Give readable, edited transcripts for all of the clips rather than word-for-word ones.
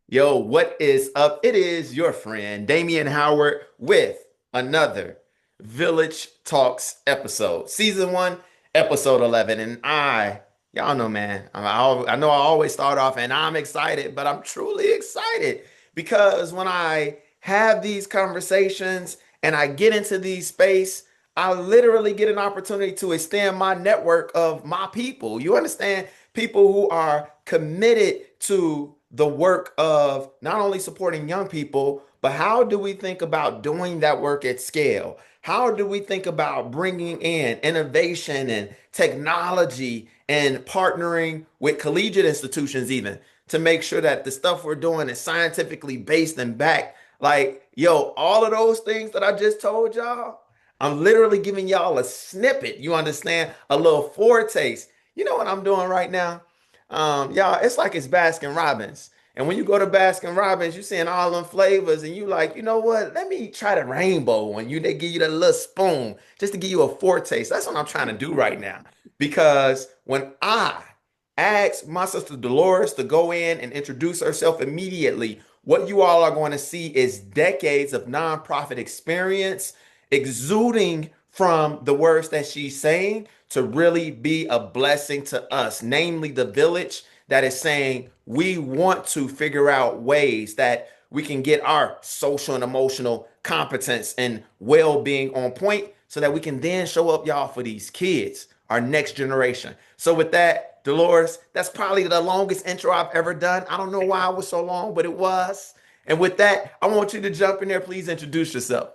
Yo, what is up? It is your friend Damien Howard with another Village Talks episode, season one, episode 11. And y'all know, man, I know I always start off and I'm excited, but I'm truly excited because when I have these conversations and I get into these space, I literally get an opportunity to extend my network of my people. You understand? People who are committed to the work of not only supporting young people, but how do we think about doing that work at scale? How do we think about bringing in innovation and technology and partnering with collegiate institutions, even to make sure that the stuff we're doing is scientifically based and backed? Like, yo, all of those things that I just told y'all, I'm literally giving y'all a snippet. You understand? A little foretaste. You know what I'm doing right now? Y'all, it's like it's Baskin Robbins. And when you go to Baskin Robbins, you seeing all them flavors, and you like, you know what? Let me try the rainbow one. They give you that little spoon just to give you a foretaste. That's what I'm trying to do right now. Because when I asked my sister Dolores to go in and introduce herself immediately, what you all are going to see is decades of nonprofit experience exuding from the words that she's saying to really be a blessing to us, namely the village that is saying we want to figure out ways that we can get our social and emotional competence and well-being on point so that we can then show up, y'all, for these kids, our next generation. So with that, Dolores, that's probably the longest intro I've ever done. I don't know why it was so long, but it was. And with that, I want you to jump in there. Please introduce yourself.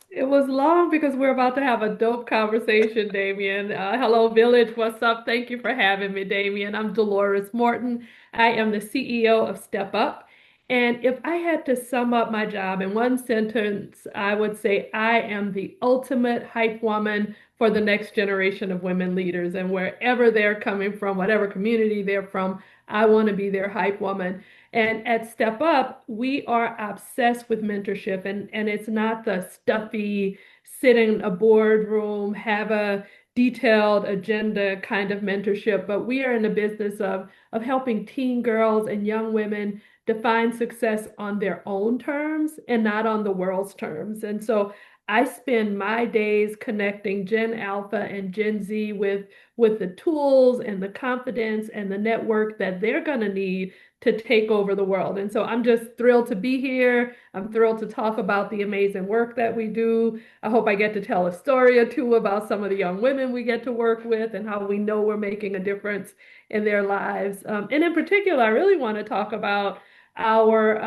It was long because we're about to have a dope conversation, Damien. Hello, Village. What's up? Thank you for having me, Damien. I'm Delores Morton. I am the CEO of Step Up. And if I had to sum up my job in one sentence, I would say I am the ultimate hype woman for the next generation of women leaders. And wherever they're coming from, whatever community they're from, I want to be their hype woman. And at Step Up, we are obsessed with mentorship, and it's not the stuffy sit in a boardroom, have a detailed agenda kind of mentorship, but we are in the business of helping teen girls and young women define success on their own terms and not on the world's terms. And so I spend my days connecting Gen Alpha and Gen Z with the tools and the confidence and the network that they're going to need to take over the world. And so I'm just thrilled to be here. I'm thrilled to talk about the amazing work that we do. I hope I get to tell a story or two about some of the young women we get to work with and how we know we're making a difference in their lives. And in particular, I really want to talk about our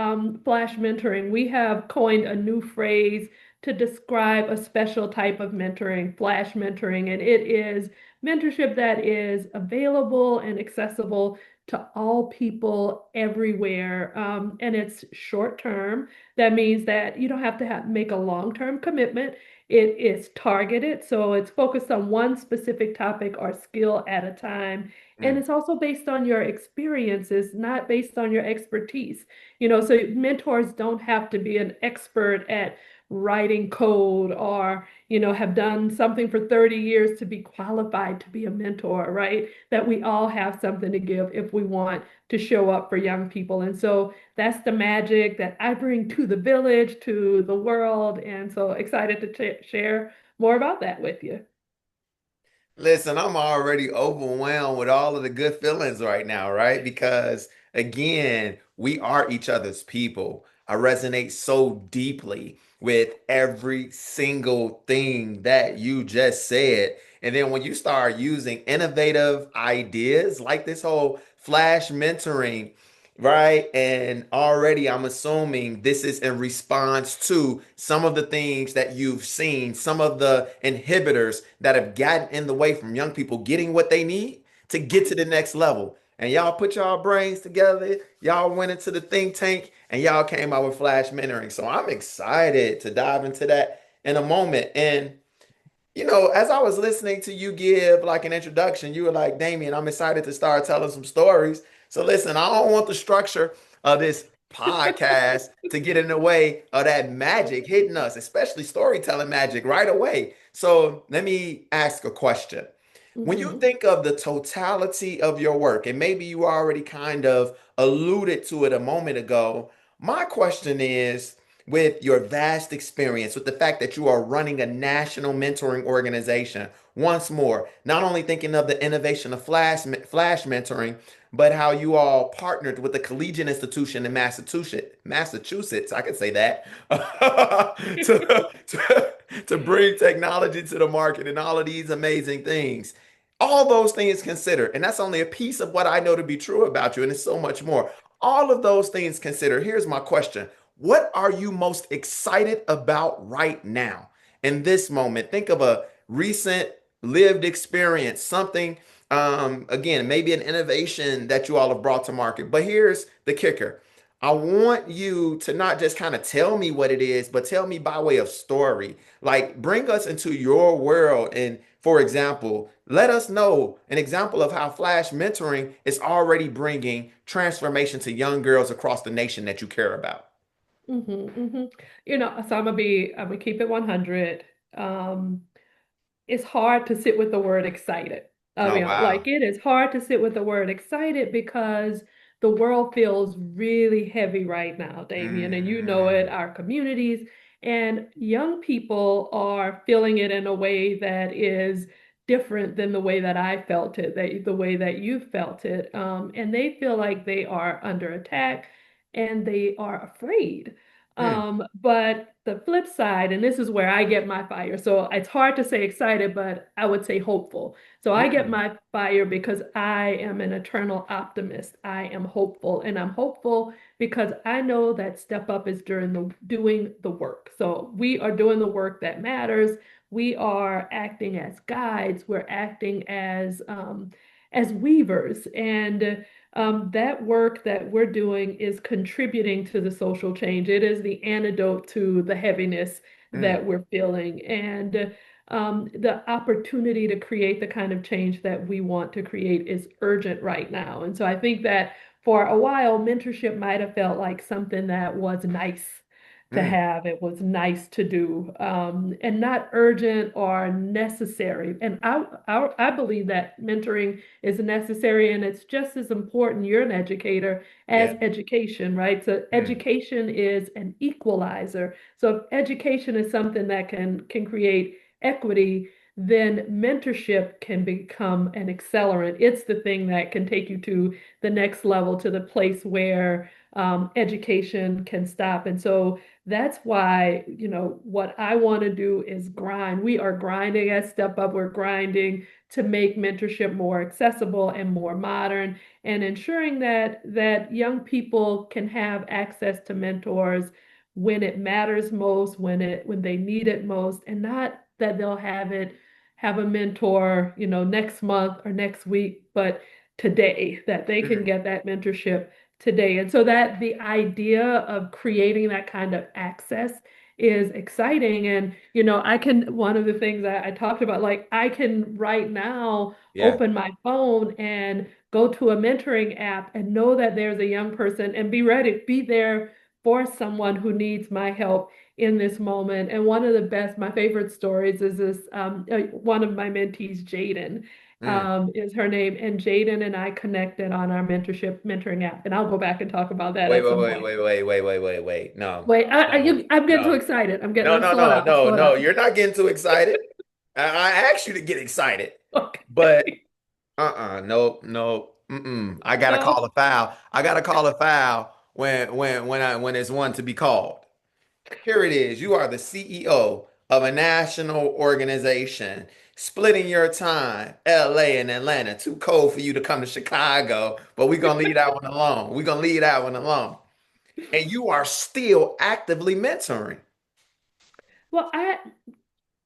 flash mentoring. We have coined a new phrase to describe a special type of mentoring, flash mentoring, and it is mentorship that is available and accessible to all people everywhere. And it's short term. That means that you don't have to make a long term commitment. It is targeted, so it's focused on one specific topic or skill at a time. And Mm. it's also based on your experiences, not based on your expertise. So mentors don't have to be an expert at writing code or have done something for 30 years to be qualified to be a mentor, right? That we all have something to give if we want to show up for young people. And so that's the magic that I bring to the village, to the world. And so excited to share more about that with you. Listen, I'm already overwhelmed with all of the good feelings right now, right? Because again, we are each other's people. I resonate so deeply with every single thing that you just said. And then when you start using innovative ideas like this whole flash mentoring, right? And already I'm assuming this is in response to some of the things that you've seen, some of the inhibitors that have gotten in the way from young people getting what they need to get to the next level. And y'all put y'all brains together, y'all went into the think tank, and y'all came out with flash mentoring. So I'm excited to dive into that in a moment. And as I was listening to you give like an introduction, you were like, Damien, I'm excited to start telling some stories. So listen, I don't want the structure of this podcast to get in the way of that magic hitting us, especially storytelling magic right away. So let me ask a question. When you Mhm. think of the totality of your work, and maybe you already kind of alluded to it a moment ago, My question is, with your vast experience, with the fact that you are running a national mentoring organization, once more, not only thinking of the innovation of Flash mentoring, but how you all partnered with the collegiate institution in Massachusetts, I could say that, to bring technology to the market and all of these amazing things. All those things considered, and that's only a piece of what I know to be true about you, and it's so much more. All of those things considered, here's my question. What are you most excited about right now in this moment? Think of a recent lived experience, something, again, maybe an innovation that you all have brought to market. But here's the kicker. I want you to not just kind of tell me what it is, but tell me by way of story. Like, bring us into your world. And for example, let us know an example of how Flash Mentoring is already bringing transformation to young girls across the nation that you care about. Hmm. So I'm gonna keep it 100. Um, it's hard to sit with the word excited. I Oh, mean, like wow. it is hard to sit with the word excited because the world feels really heavy right now, Damien, and you know it, Mm, our communities and young people are feeling it in a way that is different than the way that I felt it, that the way that you felt it. And they feel like they are under attack and they are afraid. mm, But the flip side, and this is where I get my fire. So it's hard to say excited, but I would say hopeful. So I get mm, my fire because I am an eternal optimist. I am hopeful, and I'm hopeful because I know that Step Up is doing the work. So we are doing the work that matters. We are acting as guides. We're acting as weavers, and that work that we're doing is contributing to the social change. It is the antidote to the heaviness mm, that we're feeling and the opportunity to create the kind of change that we want to create is urgent right now. And so I think that for a while, mentorship might have felt like something that was nice to mm, have. It was nice to do, and not urgent or necessary. And I believe that mentoring is necessary and it's just as important. You're an educator as yeah. education, right? So Mm, education is an equalizer. So if education is something that can create equity, then mentorship can become an accelerant. It's the thing that can take you to the next level, to the place where education can stop. And so that's why, what I want to do is grind. We are grinding at Step Up. We're grinding to make mentorship more accessible and more modern and ensuring that young people can have access to mentors when it matters most, when they need it most, and not that they'll have a mentor, next month or next week, but today, that they can mm, get that mentorship today. And so that the idea of creating that kind of access is exciting. And, one of the things I talked about, like I can right now yeah. open my phone and go to a mentoring app and know that there's a young person and be ready, be there for someone who needs my help in this moment. And one of my favorite stories is this one of my mentees, Jaden, Mm. is her name. And Jaden and I connected on our mentoring app. And I'll go back and talk about that Wait, at wait, some wait, point. wait, wait, wait, wait, wait, wait. No, Wait, no, I'm getting too no, excited. no, no, Slow no, down, no, slow no. down. You're not getting too excited. I asked you to get excited, but Okay. nope, nope. I gotta call No. a foul. I gotta call a foul when it's one to be called. Here it is. You are the CEO of a national organization, splitting your time, LA and Atlanta. Too cold for you to come to Chicago, but we're gonna leave that one alone. We're gonna leave that one alone. And you are still actively mentoring. Well,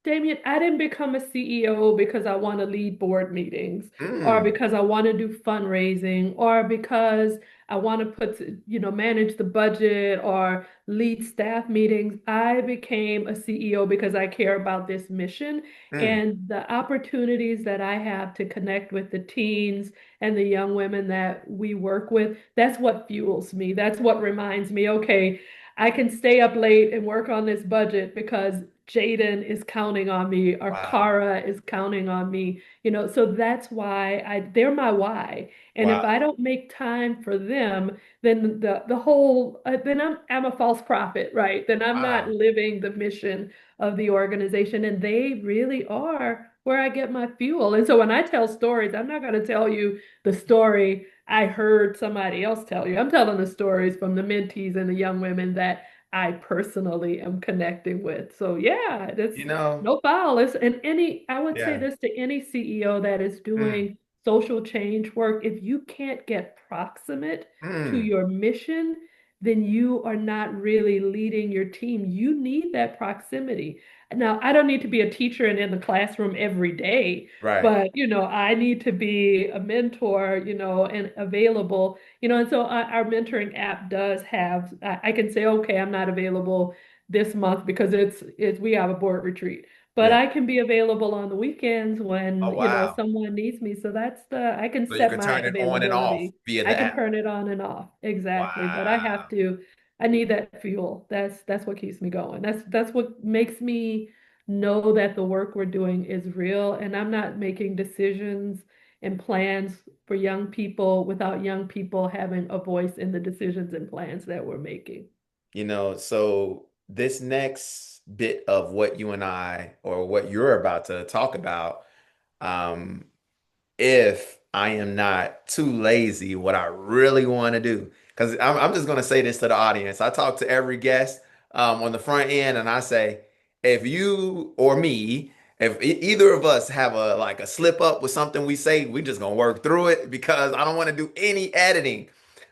Damien, I didn't become a CEO because I want to lead board meetings or Mm, because I want to do fundraising or because I want to manage the budget or lead staff meetings. I became a CEO because I care about this mission mm, and the opportunities that I have to connect with the teens and the young women that we work with. That's what fuels me. That's what reminds me, okay, I can stay up late and work on this budget because Jaden is counting on me or Wow. Cara is counting on me, so that's why they're my why. And if Wow. I don't make time for them, then the whole then I'm a false prophet, right? Then I'm not Wow. living the mission of the organization, and they really are where I get my fuel. And so when I tell stories, I'm not going to tell you the story I heard somebody else tell you. I'm telling the stories from the mentees and the young women that I personally am connecting with. So yeah, that's You know, no foul. And I would say yeah. this to any CEO that is Mm, doing social change work, if you can't get proximate to mm, your mission, then you are not really leading your team. You need that proximity. Now, I don't need to be a teacher and in the classroom every day, right. but I need to be a mentor, and available, and so our mentoring app does have, I can say, okay, I'm not available this month because it's we have a board retreat, but Yeah. I can be available on the weekends Oh, when, wow. someone needs me. So I can So you set can my turn it on and off availability. via I the can app. turn it on and off. Exactly. But Wow. I need that fuel. That's what keeps me going. That's what makes me know that the work we're doing is real, and I'm not making decisions and plans for young people without young people having a voice in the decisions and plans that we're making. So this next bit of what you and I, or what you're about to talk about, um, if I am not too lazy, what I really want to do. Because I'm just going to say this to the audience. I talk to every guest on the front end, and I say, if you or me, if either of us have a slip up with something we say, we just gonna work through it because I don't want to do any editing.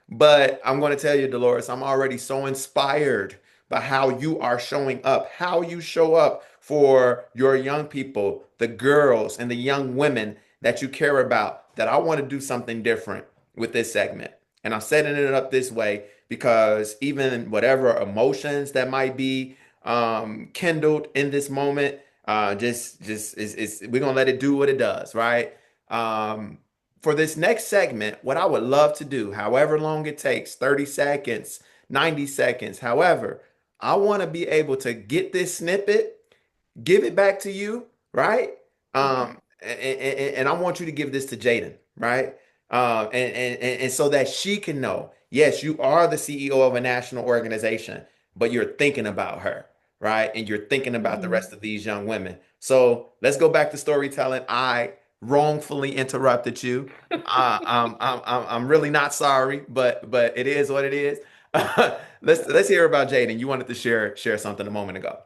But I'm going to tell you, Dolores, I'm already so inspired by how you are showing up, how you show up for your young people, the girls and the young women that you care about, that I want to do something different with this segment. And I'm setting it up this way because even whatever emotions that might be kindled in this moment, just is we're gonna let it do what it does, right? Um, for this next segment, what I would love to do, however long it takes, 30 seconds, 90 seconds, however, I want to be able to get this snippet, give it back to you, right? Okay. And I want you to give this to Jaden, right? And so that she can know, yes, you are the CEO of a national organization, but you're thinking about her, right? And you're thinking about the Mhm. rest of these young women. So let's go back to storytelling. I wrongfully interrupted you. I'm really not sorry, but it is what it is. Let's hear about Jaden. You wanted to share something a moment ago.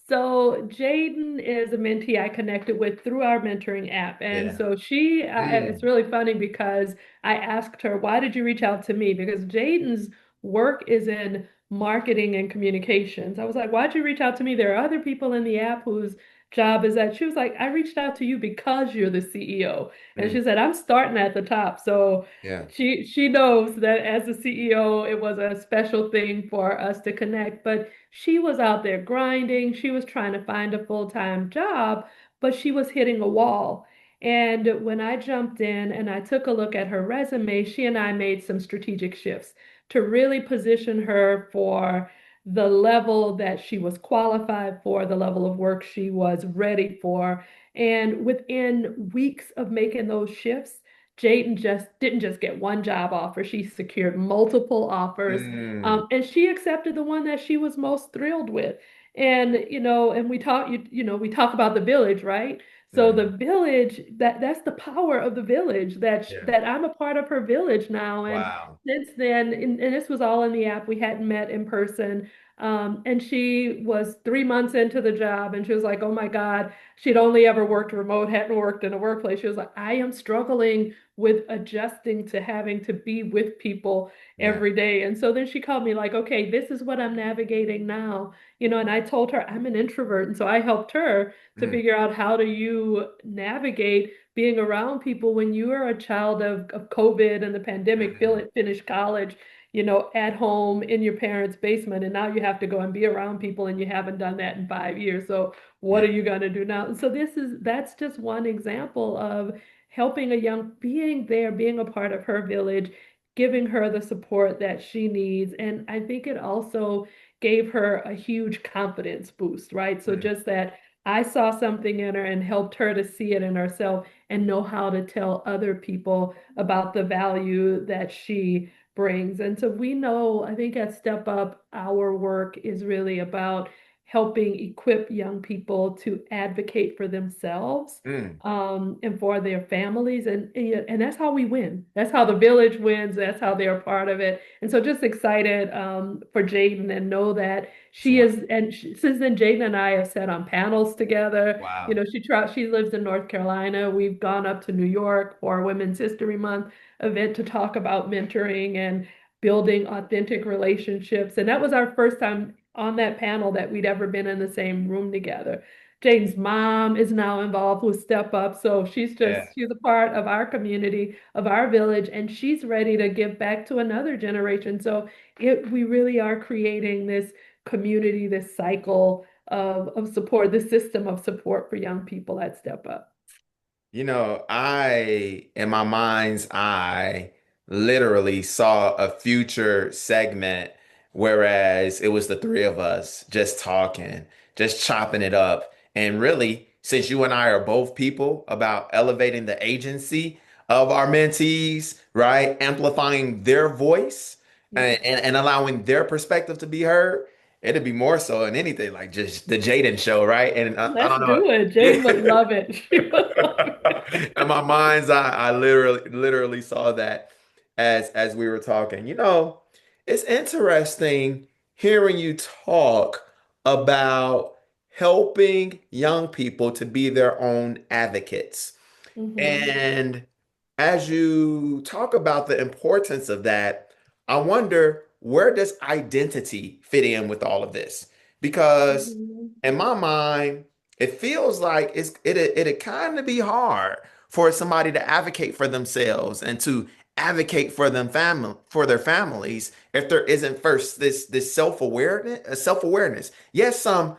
So Jaden is a mentee I connected with through our mentoring app. And Yeah. so it's Mm, really funny because I asked her, why did you reach out to me? Because Jaden's work is in marketing and communications. I was like, why'd you reach out to me? There are other people in the app whose job is that. She was like, I reached out to you because you're the CEO. And mm, she said, I'm starting at the top. So yeah. she knows that as the CEO, it was a special thing for us to connect. But she was out there grinding. She was trying to find a full-time job, but she was hitting a wall. And when I jumped in and I took a look at her resume, she and I made some strategic shifts to really position her for the level that she was qualified for, the level of work she was ready for. And within weeks of making those shifts, Jayden just didn't just get one job offer. She secured multiple offers, Mm, and she accepted the one that she was most thrilled with. And and we talk about the village, right? So the mm, village, that's the power of the village. yeah. That I'm a part of her village now. And Wow. since then, and this was all in the app. We hadn't met in person. And she was 3 months into the job, and she was like, "Oh my God." She'd only ever worked remote, hadn't worked in a workplace. She was like, "I am struggling with adjusting to having to be with people Yeah. every day." And so then she called me like, okay, this is what I'm navigating now. And I told her I'm an introvert. And so I helped her to Mm, figure out how do you navigate being around people when you are a child of COVID and the pandemic, mm, finish college, at home in your parents' basement. And now you have to go and be around people and you haven't done that in 5 years. So what yeah. are you going to do now? And so that's just one example of helping a young being there, being a part of her village, giving her the support that she needs. And I think it also gave her a huge confidence boost, right? So Mm, just that I saw something in her and helped her to see it in herself and know how to tell other people about the value that she brings. And so we know, I think at Step Up, our work is really about helping equip young people to advocate for themselves, mm. and for their families. And that's how we win. That's how the village wins. That's how they're a part of it. And so just excited for Jaden, and know that It's she is, wonderful. since then Jaden and I have sat on panels together. Wow. She lives in North Carolina. We've gone up to New York for Women's History Month event to talk about mentoring and building authentic relationships. And that was our first time on that panel that we'd ever been in the same room together. Jane's mom is now involved with Step Up. So Yeah. she's a part of our community, of our village, and she's ready to give back to another generation. So we really are creating this community, this cycle of support, this system of support for young people at Step Up. In my mind's eye, literally saw a future segment, whereas it was the three of us just talking, just chopping it up. And really, since you and I are both people about elevating the agency of our mentees, right? Amplifying their voice Yes. and allowing their perspective to be heard, it'd be more so than anything like just the Jaden show, right? And I Let's don't know. do it. Jaden would Yeah. love it. She would love it. In my mind's eye, I literally saw that as we were talking. It's interesting hearing you talk about helping young people to be their own advocates. Mhm. And as you talk about the importance of that, I wonder, where does identity fit in with all of this? Because Mhm. in my mind, it feels like it'd kind of be hard for somebody to advocate for themselves and to advocate for their families if there isn't first this self-awareness. Yes, some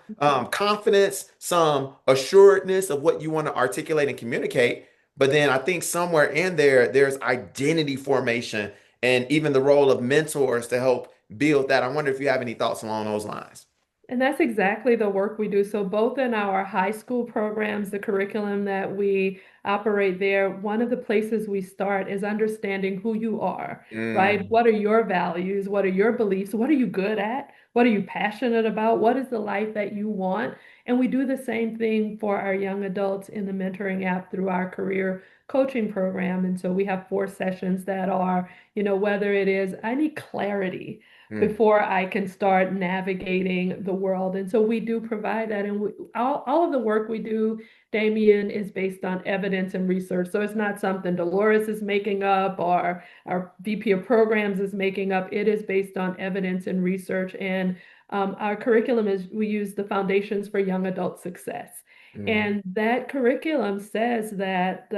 confidence, some assuredness of what you want to articulate and communicate, but then I think somewhere in there, there's identity formation and even the role of mentors to help build that. I wonder if you have any thoughts along those lines. And that's exactly the work we do. So, both in our high school programs, the curriculum that we operate there, one of the places we start is understanding who you are, right? Mm, What are your values? What are your beliefs? What are you good at? What are you passionate about? What is the life that you want? And we do the same thing for our young adults in the mentoring app through our career coaching program. And so we have 4 sessions that are, whether it is, I need clarity mm, before I can start navigating the world. And so we do provide that. And all of the work we do, Damien, is based on evidence and research. So it's not something Delores is making up or our VP of programs is making up. It is based on evidence and research. And our curriculum is, we use the Foundations for Young Adult Success. mm. And that curriculum says that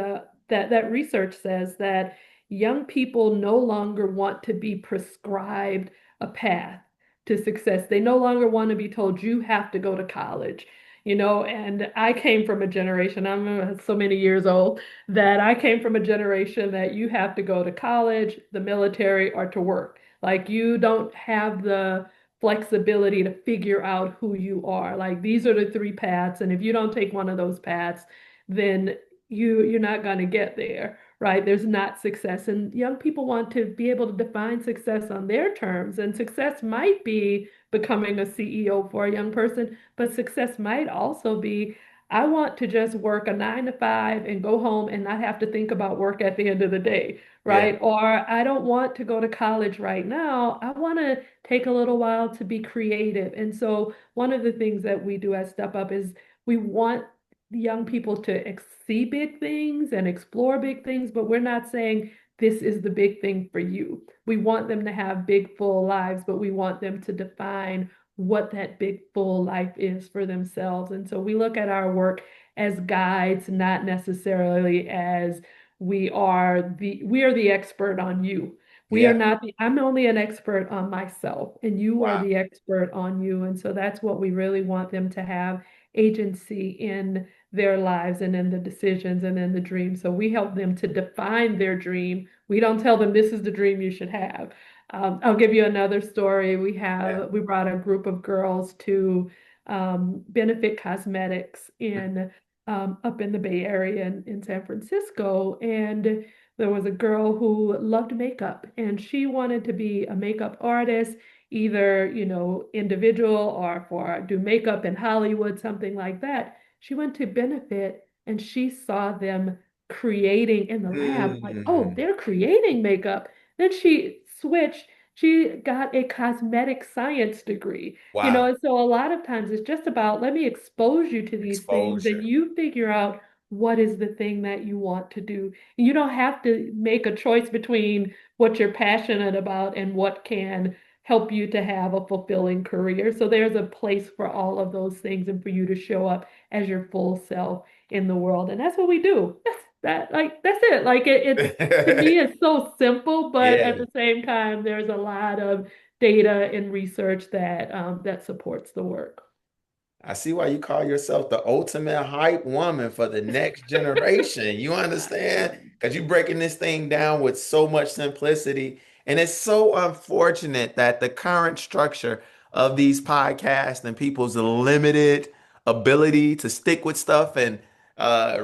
research says that young people no longer want to be prescribed a path to success. They no longer want to be told you have to go to college. And I came from a generation, I'm so many years old, that I came from a generation that you have to go to college, the military, or to work. Like you don't have the flexibility to figure out who you are. Like these are the 3 paths, and if you don't take one of those paths, then you're not going to get there, right? There's not success. And young people want to be able to define success on their terms. And success might be becoming a CEO for a young person, but success might also be, I want to just work a 9 to 5 and go home and not have to think about work at the end of the day, Yeah, right? Or I don't want to go to college right now. I want to take a little while to be creative. And so one of the things that we do at Step Up is we want young people to see big things and explore big things, but we're not saying this is the big thing for you. We want them to have big, full lives, but we want them to define what that big, full life is for themselves. And so we look at our work as guides, not necessarily as we are the expert on you. We are yeah. not I'm only an expert on myself, and you are Wow. the expert on you. And so that's what we really want them to have agency in their lives and in the decisions and in the dreams. So we help them to define their dream We don't tell them this is the dream you should have. I'll give you another story. Yeah. We brought a group of girls to Benefit Cosmetics in up in the Bay Area in San Francisco, and there was a girl who loved makeup, and she wanted to be a makeup artist, either individual or for do makeup in Hollywood, something like that. She went to Benefit and she saw them creating in the lab, like, oh, Mm. they're creating makeup. Then she switched. She got a cosmetic science degree. Wow. And so a lot of times it's just about let me expose you to these things and Exposure. you figure out what is the thing that you want to do. You don't have to make a choice between what you're passionate about and what can help you to have a fulfilling career. So there's a place for all of those things and for you to show up as your full self in the world. And that's what we do. That's it. Like it's to me it's so simple, but at Yeah. the same time, there's a lot of data and research that supports the work. I see why you call yourself the ultimate hype woman for the next generation. You understand? Because you're breaking this thing down with so much simplicity. And it's so unfortunate that the current structure of these podcasts and people's limited ability to stick with stuff and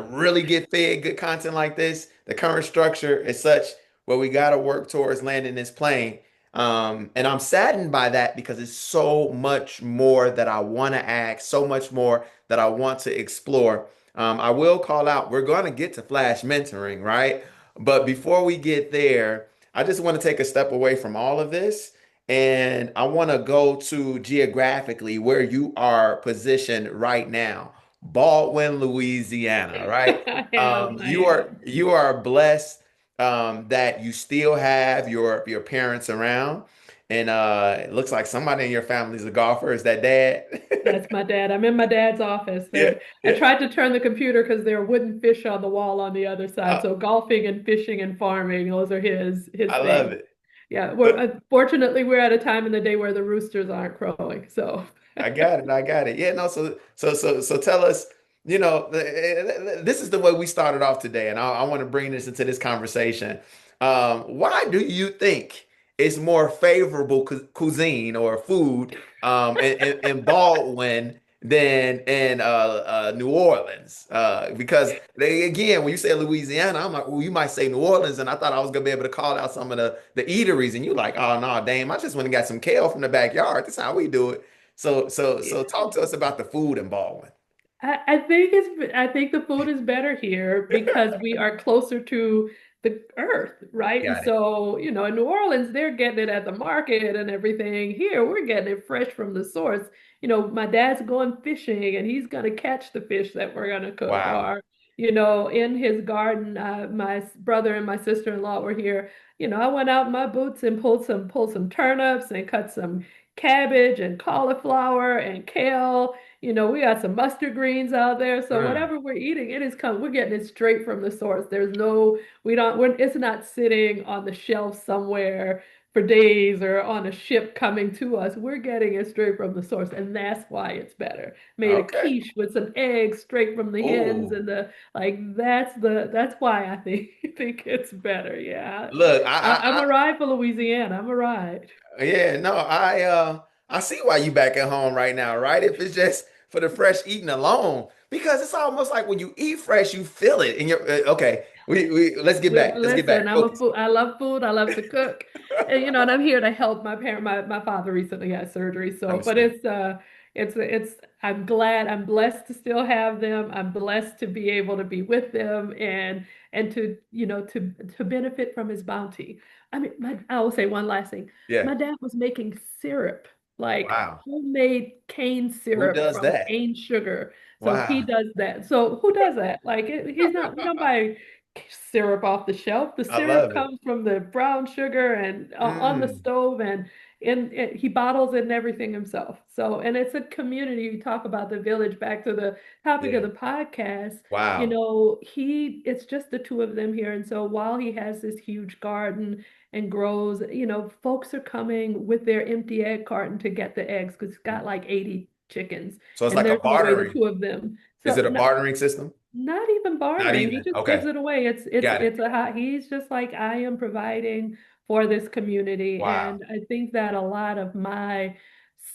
really get fed good content like this, the current structure is such where we got to work towards landing this plane. And I'm saddened by that because it's so much more that I want to ask, so much more that I want to explore. I will call out, we're going to get to flash mentoring, right? But before we get there, I just want to take a step away from all of this. And I want to go to geographically where you are positioned right now, Baldwin, Louisiana, right? I am. You are blessed that you still have your parents around, and it looks like somebody in your family is a golfer. Is that dad? That's my dad. I'm in my dad's office. Yeah, I yeah. tried to turn the computer because there are wooden fish on the wall on the other side. Uh, So golfing and fishing and farming, those are his I love things. it. Yeah, But fortunately we're at a time in the day where the roosters aren't crowing. So I got it. I got it. Yeah, no, so tell us, this is the way we started off today, and I want to bring this into this conversation. Why do you think it's more favorable cuisine or food in Baldwin than in New Orleans? Because again, when you say Louisiana, I'm like, well, you might say New Orleans, and I thought I was gonna be able to call out some of the eateries, and you're like, oh no, Dame, I just went and got some kale from the backyard. That's how we do it. So talk to us about the food in Baldwin. I think the food is better here because we are closer to the earth, right? And Got it. so, in New Orleans, they're getting it at the market and everything. Here, we're getting it fresh from the source. My dad's going fishing and he's going to catch the fish that we're going to cook. Wow. Or, in his garden, my brother and my sister-in-law were here. I went out in my boots and pulled some turnips and cut some cabbage and cauliflower and kale. We got some mustard greens out there. So Mm. whatever we're eating, we're getting it straight from the source. It's not sitting on the shelf somewhere for days or on a ship coming to us. We're getting it straight from the source, and that's why it's better. Made a Okay. quiche with some eggs straight from the hens Oh, and that's why I think think it's better. Yeah. look, I'm a ride for Louisiana. I'm a ride. yeah, no, I see why you back at home right now, right? If it's just for the fresh eating alone, because it's almost like when you eat fresh, you feel it in your okay. We let's get back. Let's get Listen, back. Focus. I love food. I love to cook, and I'm here to help my parent. My father recently had surgery, so but Understood. it's. I'm blessed to still have them. I'm blessed to be able to be with them and to to benefit from his bounty. I mean, I will say one last thing. Yeah. My dad was making syrup, like Wow. homemade cane Who syrup does from that? cane sugar. So he Wow. does that. So who does that? Like he's not. We don't buy syrup off the shelf. The I syrup love it. comes from the brown sugar and on the Mm, stove, and he bottles it and everything himself. So, and it's a community. You talk about the village. Back to the topic of yeah. the podcast. Wow. It's just the two of them here, and so while he has this huge garden and grows, folks are coming with their empty egg carton to get the eggs because he's got like 80 chickens, So it's and like a there's no way the bartering. two of them. Is So it a no, bartering system? Not even Not bartering. He even. just gives Okay. it away. Got it. He's just like, I am providing for this community. Wow. And I think that a lot of my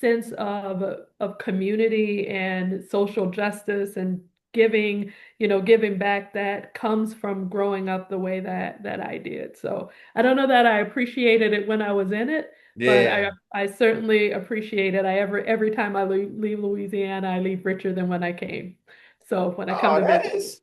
sense of community and social justice and giving, giving back, that comes from growing up the way that I did. So I don't know that I appreciated it when I was in it, but Yeah. I certainly appreciate it. Every time I leave Louisiana, I leave richer than when I came. So when I come Oh, to visit,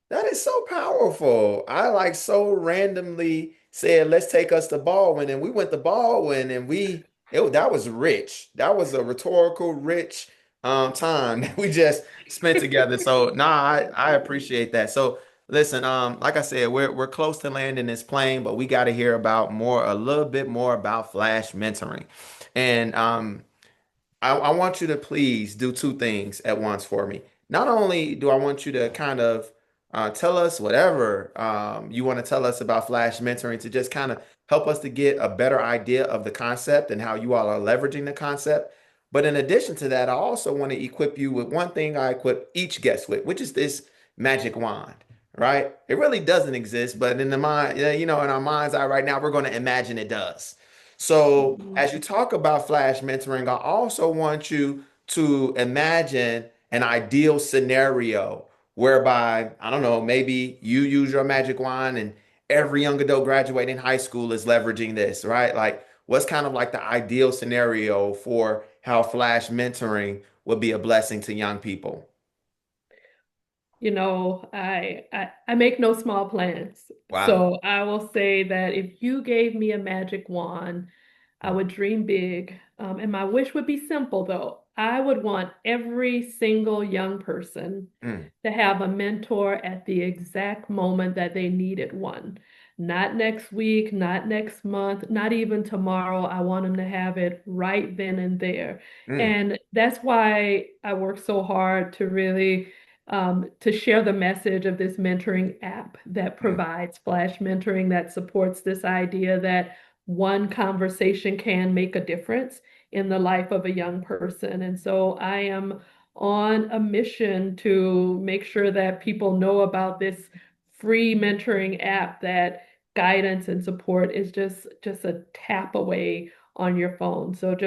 that is so powerful. I like so randomly said, let's take us to Baldwin, and we went to Baldwin, and that was rich. That was a rhetorical rich time that we just spent together. So nah, I appreciate that. So listen, like I said, we're close to landing this plane, but we got to hear about a little bit more about Flash mentoring. And I want you to please do two things at once for me. Not only do I want you to kind of tell us whatever you want to tell us about Flash mentoring to just kind of help us to get a better idea of the concept and how you all are leveraging the concept. But in addition to that, I also want to equip you with one thing I equip each guest with, which is this magic wand, right? It really doesn't exist, but in the mind, in our mind's eye right now, we're going to imagine it does. So, Mhm. as you talk about Flash mentoring, I also want you to imagine an ideal scenario whereby, I don't know, maybe you use your magic wand and every young adult graduating high school is leveraging this, right? Like, what's kind of like the ideal scenario for how Flash mentoring would be a blessing to young people? I make no small plans. Wow. So I will say that if you gave me a magic wand, I would dream big. And my wish would be simple, though. I would want every single young person Mm, to have a mentor at the exact moment that they needed one. Not next week, not next month, not even tomorrow. I want them to have it right then and there. mm, And that's why I work so hard to really to share the message of this mentoring app that mm. provides flash mentoring, that supports this idea that one conversation can make a difference in the life of a young person. And so I am on a mission to make sure that people know about this free mentoring app, that guidance and support is just a tap away on your phone. So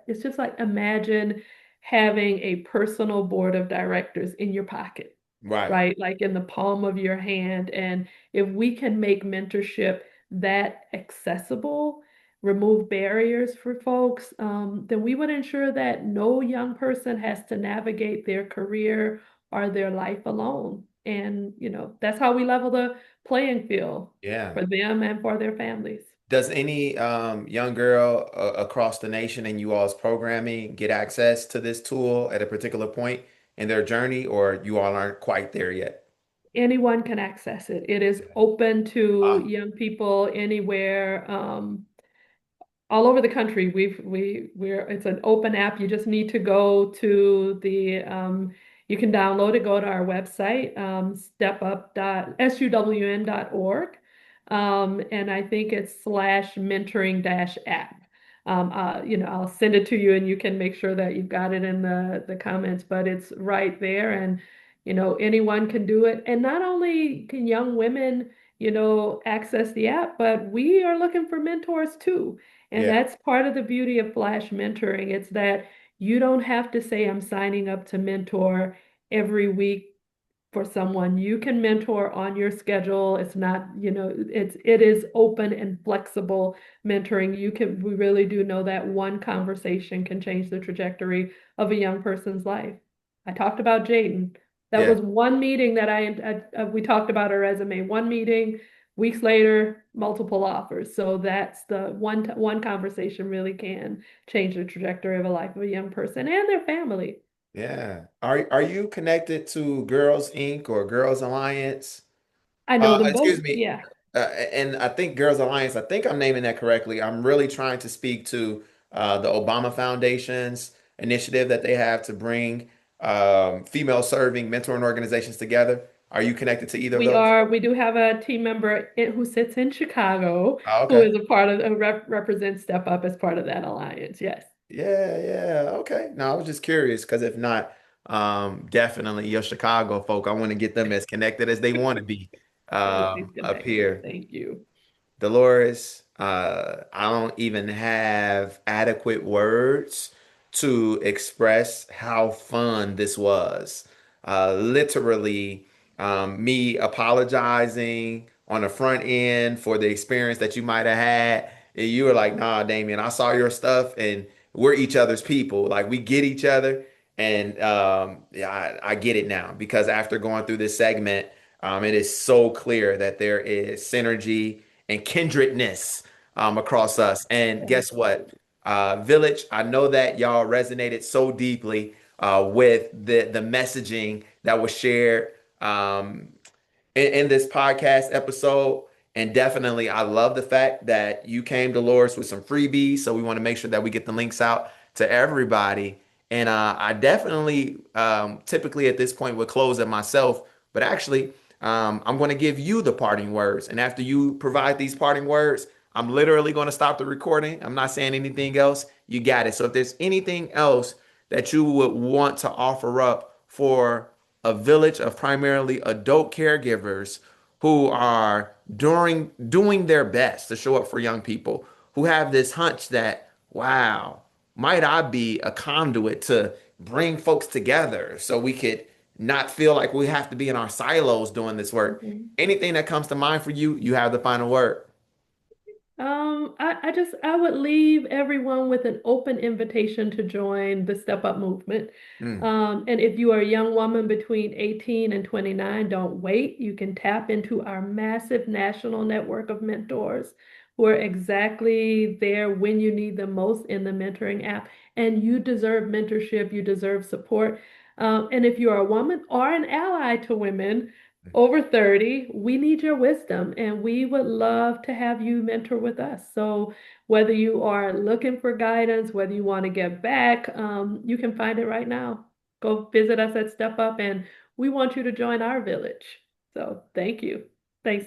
it's just like, imagine having a personal board of directors in your pocket, Right. right? Like in the palm of your hand. And if we can make mentorship that accessible, remove barriers for folks, then we would ensure that no young person has to navigate their career or their life alone. And, that's how we level the playing field Yeah. for them and for their families. Does any young girl across the nation in you all's programming get access to this tool at a particular point in their journey, or you all aren't quite there yet? Anyone can access it. It is open to Wow. young people anywhere. All over the country. We're it's an open app. You just need to go to you can download it, go to our website, stepup.suwn.org. And I think it's slash mentoring dash app. I'll send it to you and you can make sure that you've got it in the comments, but it's right there. And anyone can do it. And not only can young women, access the app, but we are looking for mentors too. And Yeah. that's part of the beauty of Flash mentoring. It's that you don't have to say, I'm signing up to mentor every week for someone. You can mentor on your schedule. It's not, it is open and flexible mentoring. We really do know that one conversation can change the trajectory of a young person's life. I talked about Jaden. That Yeah. was one meeting that we talked about her resume. One meeting, weeks later, multiple offers. So that's the one conversation really can change the trajectory of a life of a young person and their family. Yeah. Are you connected to Girls Inc. or Girls Alliance? I know them Excuse both. me. Yeah. And I think Girls Alliance, I think I'm naming that correctly. I'm really trying to speak to the Obama Foundation's initiative that they have to bring female serving mentoring organizations together. Are you connected to either of those? We do have a team member who sits in Chicago Oh, who okay. is a part of, represents Step Up as part of that alliance. Yes. Yeah, yeah. Okay. No, I was just curious because if not, Definitely your Chicago folk. I want to get them as connected as they want to be Everything's up connected. here. Thank you. Dolores, I don't even have adequate words to express how fun this was. Literally, me apologizing on the front end for the experience that you might have had. And you were like, nah, Damien, I saw your stuff and we're each other's people. Like, we get each other. And yeah, I get it now because after going through this segment, it is so clear that there is synergy and kindredness across us. And guess what? Village, I know that y'all resonated so deeply with the messaging that was shared um, in this podcast episode. And definitely, I love the fact that you came, Dolores, with some freebies. So we want to make sure that we get the links out to everybody. And I definitely, typically at this point, would close it myself. But actually, I'm going to give you the parting words. And after you provide these parting words, I'm literally going to stop the recording. I'm not saying anything else. You got it. So if there's anything else that you would want to offer up for a village of primarily adult caregivers who are doing their best to show up for young people who have this hunch that, wow, might I be a conduit to bring folks together so we could not feel like we have to be in our silos doing this work. Mhm. Anything that comes to mind for you, you have the final word. I would leave everyone with an open invitation to join the Step Up movement. Mm. And if you are a young woman between 18 and 29, don't wait. You can tap into our massive national network of mentors who are exactly there when you need them most in the mentoring app. And you deserve mentorship, you deserve support. And if you are a woman or an ally to women, over 30, we need your wisdom and we would love to have you mentor with us. So, whether you are looking for guidance, whether you want to get back, you can find it right now. Go visit us at Step Up and we want you to join our village. So, thank you.